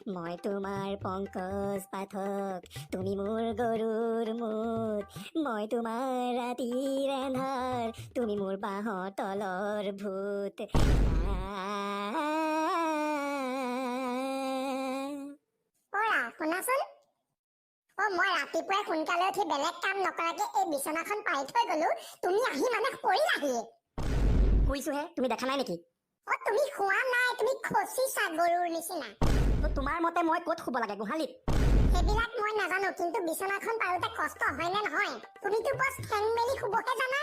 মই তোমাৰ পংকজ পাঠক, তুমি মোৰ গৰুৰ মুঠ। মই তোমাৰ ৰাতিৰ এন্ধাৰ, তুমি মোৰ বাঁহৰ তলৰ ভূত। শুনাচোন মই ৰাতিপুৱাই সোনকালে উঠি বেলেগ কাম নকৰাকে এই বিছনাখন পাৰি থৈ গলো, তুমি আহি মানে কৰিলাহি। শুইছোহে, তুমি দেখা নাই নেকি? তুমি শুৱা নাই, তুমি খচিছা গৰুৰ নিচিনা। তোমাৰ মতে মই ক'ত শুব লাগে, গোহালিত? সেইবিলাক মই নাজানো, কিন্তু বিছনাখন পাৰোতে কষ্ট হয় নে নহয়? তুমিতো বছ ঠেং মেলি শুবহে জানা।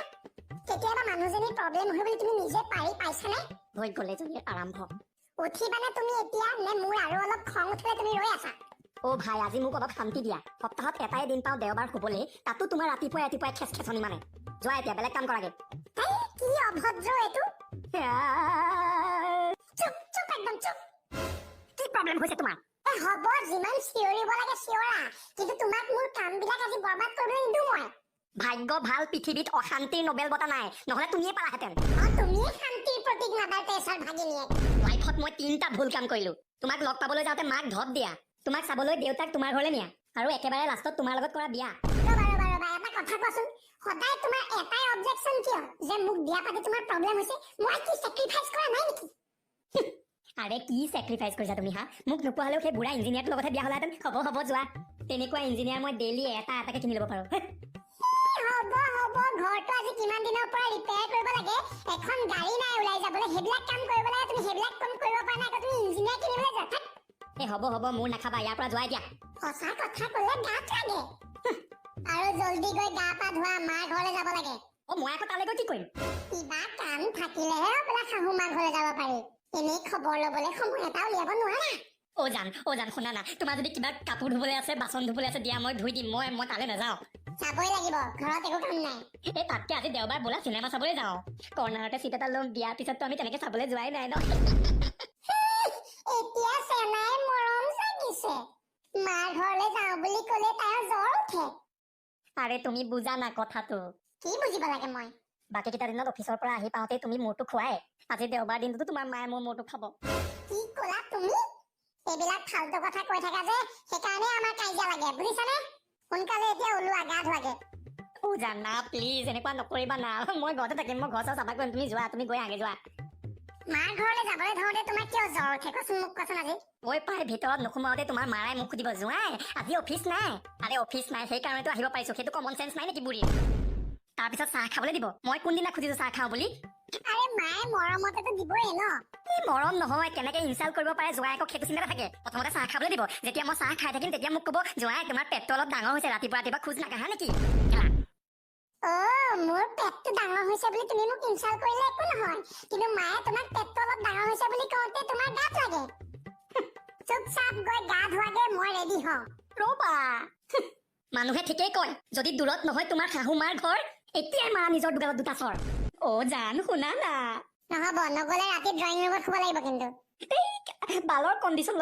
কেতিয়াবা মানুহজনীৰ প্ৰব্লেম হয় বুলি তুমি নিজে পাৰি পাইছানে? হৈ গ'লে যদি আৰম্ভ। উঠিবানে তুমি এতিয়া, নে মোৰ আৰু অলপ খং উঠিলে তুমি ৰৈ আছা? ভাই, আজি মোক অলপ শান্তি দিয়া। সপ্তাহত এটাই দিন পাওঁ দেওবাৰ শুবলৈ, তাতো তোমাৰ ৰাতিপুৱাই ৰাতিপুৱাই খেচনি মানে। যোৱা এতিয়া, বেলেগ কাম কৰাগে। কি অভদ্ৰ এইটো। চুপ চুপ, একদম চুপ। কি প্ৰব্লেম হৈছে তোমাৰ? হ'ব, যিমান চিঞৰিব লাগে চিঞৰা, কিন্তু তোমাক মোৰ কামবিলাক আজি বৰবাদ কৰিবলৈ নিদিওঁ মই। ভাগ্য ভাল, পৃথিৱীত অশান্তিৰ নোবেল বঁটা নাই, নহলে তুমিয়ে পালাহেঁতেন। তুমিয়ে শান্তিৰ প্ৰতীক মাদাৰ তেৰেছাৰ ভাগিনীয়েক। লাইফত মই 3টা ভুল কাম কৰিলো। তোমাক লগ পাবলৈ যাওঁতে মাক ধপ দিয়া, তোমাক চাবলৈ দেউতাক তোমাৰ ঘৰলৈ নিয়া, আৰু একেবাৰে লাষ্টত তোমাৰ লগত কৰা বিয়া। ৰবা, এটা কথা কোৱাচোন, সদায় তোমাৰ এটাই অবজেকশ্যন কিয় যে মোক বিয়া পাতি তোমাৰ প্ৰব্লেম হৈছে? মই কি চেক্ৰিফাইচ কৰা নাই নেকি? আৰে কি চেক্ৰিফাইচ কৰিছা তুমি হা? মোক নোপোৱা হলেও সেই বুঢ়া ইঞ্জিনিয়াৰটোৰ লগতহে বিয়া হলাহেঁতেন। হ'ব যোৱা, তেনেকুৱা ইঞ্জিনিয়াৰ মই ডেইলি এটাকে কিনি ল'ব পাৰো। হ'ব, ঘৰটো আজি কিমান দিনৰ পৰা ৰিপেয়াৰ কৰিব লাগে, এখন গাড়ী নাই ওলাই যাবলৈ, সেইবিলাক কাম কৰিব লাগে। তুমি সেইবিলাক কাম কৰিব পৰা নাই, তুমি ইঞ্জিনিয়াৰ কিনিবলৈ যোৱা। হ'ব, মোৰ নাখাবা, ইয়াৰ পৰা যোৱা এতিয়া। সঁচা কথা ক'লে গাত লাগে। আৰু জলদি গৈ গা পা ধোৱা, মাৰ ঘৰলৈ যাব লাগে। মই আকৌ তালৈ গৈ কি কৰিম? কিবা কাম থাকিলেহে বোলে শাহু মাৰ ঘৰলৈ যাব পাৰি, এনেই খবৰ লবলৈ সময় এটা উলিয়াব নোৱাৰা। জান শুনা না, তোমাৰ যদি কিবা কাপোৰ ধুবলৈ আছে, বাচন ধুবলৈ আছে, দিয়া মই ধুই দিম। মই তালৈ নাযাওঁ। চাবই লাগিব, ঘৰত একো কাম নাই। তাতকে আজি দেওবাৰ, ব'লা চিনেমা চাবলৈ যাওঁ। কৰ্ণাৰতে চিট এটা ল'ম, বিয়াৰ পিছততো আমি তেনেকে চাবলৈ যোৱাই নাই ন। এতিয়া চেনাই মৰম জাগিছে, মাৰ ঘৰলৈ যাওঁ বুলি ক'লে তাইৰ জ্বৰ উঠে। আৰে তুমি বুজা না কথাটো। কি বুজিব লাগে মই? বাকী কেইটা দিনত অফিচৰ পৰা আহি পাওঁতে তুমি মূৰটো খুৱাই, আজি দেওবাৰ দিনটোতো তোমাৰ মায়ে মোৰ মূৰটো খাব। কি ক'লা তুমি? এইবিলাক ফাল্টু কথা কৈ থাকা যে, সেইকাৰণে আমাৰ কাজিয়া লাগে, বুজিছানে? সোনকালে এতিয়া ওলোৱা, গা ধোৱাগে। জানা প্লিজ, এনেকুৱা নকৰিবা না। মই ঘৰতে থাকিম, মই ঘৰ চাফা কৰিম, তুমি যোৱা, তুমি গৈ আগে যোৱা। মাৰ ঘৰলৈ যাবলৈ ধৰোতে তোমাৰ কিয় জ্বৰ উঠে, কচোন মোক কোৱাচোন আজি। পাই ভিতৰত নোসোমাওতে তোমাৰ মাৰাই মোক সুধিব, জোঁৱাই আজি অফিচ নাই? আৰে অফিচ নাই সেইকাৰণেতো আহিব পাৰিছো, সেইটো কমন চেন্স নাই নেকি বুঢ়ী? তাৰপিছত চাহ খাবলৈ দিব, মই কোনদিনা খুজিছো চাহ খাওঁ বুলি? আৰে মায়ে মৰমতেতো দিবই ন। মৰম নহয়, কেনেকে ইনচাল্ট কৰিব পাৰে জোঁৱাইকক সেইটো চিন্তা থাকে। প্ৰথমতে চাহ খাবলৈ দিব, যেতিয়া মই চাহ খাই থাকিম তেতিয়া মোক ক'ব, জোঁৱাই তোমাৰ পেটটো অলপ ডাঙৰ হৈছে, ৰাতিপুৱা খোজ নাকাঢ়া নেকি? মোৰ পেটটো ডাঙৰ হৈছে বুলি তুমি মোক ইনচাল্ট কৰিলে একো নহয়, কিন্তু মায়ে তোমাক পেটটো অলপ ডাঙৰ হৈছে বুলি কওঁতে তোমাৰ গাত লাগে। চুপচাপ গৈ গা ধোৱাগে, মই ৰেডি হওঁ। ৰবা, মানুহে ঠিকেই কয়, যদি দূৰত নহয় তোমাৰ শাহু মাৰ ঘৰ, এতিয়াই মা নিজৰ দুগালত দুটা চৰ। জান শুনা না। নহ'ব, নগলে ৰাতি ড্ৰয়িং ৰুমত শুব লাগিব কিন্তু। বালৰ কণ্ডিশ্যন